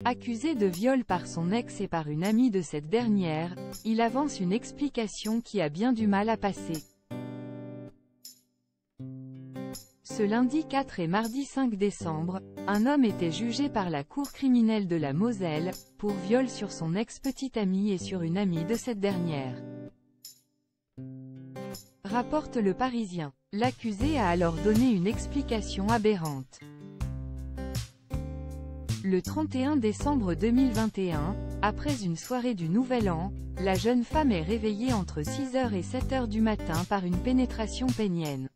Accusé de viol par son ex et par une amie de cette dernière, il avance une explication qui a bien du mal à passer. Ce lundi 4 et mardi 5 décembre, un homme était jugé par la cour criminelle de la Moselle, pour viol sur son ex-petite amie et sur une amie de cette dernière. Rapporte Le Parisien. L'accusé a alors donné une explication aberrante. Le 31 décembre 2021, après une soirée du Nouvel An, la jeune femme est réveillée entre 6h et 7h du matin par une pénétration pénienne.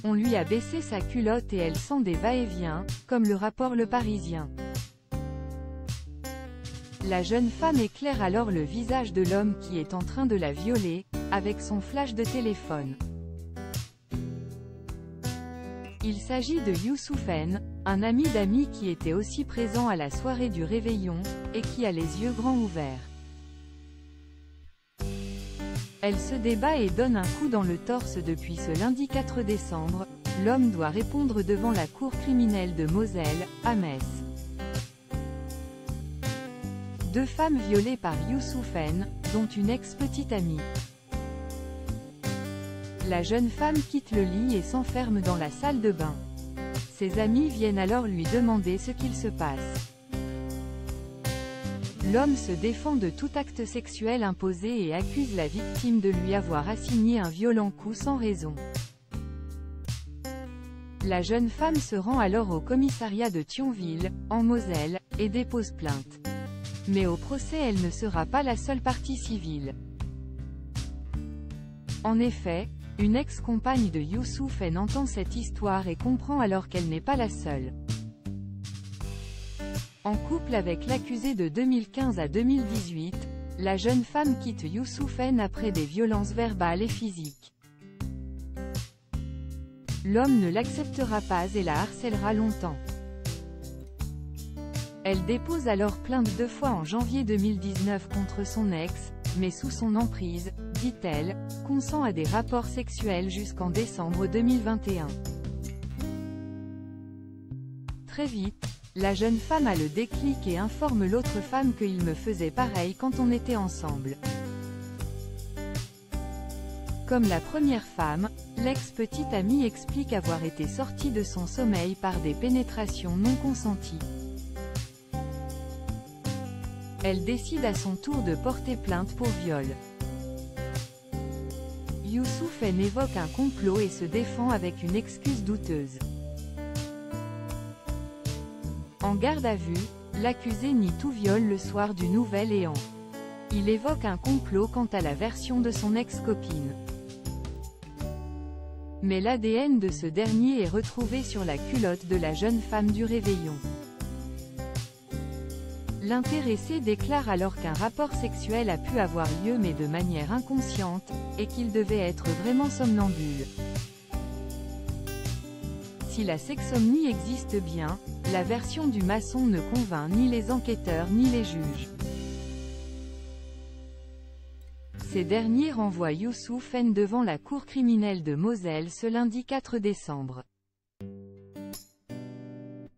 On lui a baissé sa culotte et elle sent des va-et-vient, comme le rapporte Le Parisien. La jeune femme éclaire alors le visage de l'homme qui est en train de la violer, avec son flash de téléphone. Il s'agit de Youssouf N, un ami d'amis qui était aussi présent à la soirée du réveillon, et qui a les yeux grands ouverts. Elle se débat et donne un coup dans le torse depuis ce lundi 4 décembre, l'homme doit répondre devant la cour criminelle de Moselle, à Metz. 2 femmes violées par Youssouf N, dont une ex-petite amie. La jeune femme quitte le lit et s'enferme dans la salle de bain. Ses amis viennent alors lui demander ce qu'il se passe. L'homme se défend de tout acte sexuel imposé et accuse la victime de lui avoir assigné un violent coup sans raison. La jeune femme se rend alors au commissariat de Thionville, en Moselle, et dépose plainte. Mais au procès elle ne sera pas la seule partie civile. En effet, une ex-compagne de Youssouf N entend cette histoire et comprend alors qu'elle n'est pas la seule. En couple avec l'accusé de 2015 à 2018, la jeune femme quitte Youssouf N après des violences verbales et physiques. L'homme ne l'acceptera pas et la harcèlera longtemps. Elle dépose alors plainte 2 fois en janvier 2019 contre son ex, mais sous son emprise, dit-elle, consent à des rapports sexuels jusqu'en décembre 2021. Très vite, la jeune femme a le déclic et informe l'autre femme qu'il me faisait pareil quand on était ensemble. Comme la première femme, l'ex-petite amie explique avoir été sortie de son sommeil par des pénétrations non consenties. Elle décide à son tour de porter plainte pour viol. Youssouf N évoque un complot et se défend avec une excuse douteuse. En garde à vue, l'accusé nie tout viol le soir du Nouvel An. Il évoque un complot quant à la version de son ex-copine. Mais l'ADN de ce dernier est retrouvé sur la culotte de la jeune femme du réveillon. L'intéressé déclare alors qu'un rapport sexuel a pu avoir lieu mais de manière inconsciente, et qu'il devait être vraiment somnambule. Si la sexsomnie existe bien, la version du maçon ne convainc ni les enquêteurs ni les juges. Ces derniers renvoient Youssouf N devant la cour criminelle de Moselle ce lundi 4 décembre.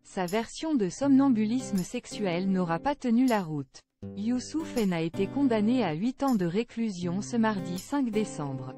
Sa version de somnambulisme sexuel n'aura pas tenu la route. Youssouf N a été condamné à 8 ans de réclusion ce mardi 5 décembre.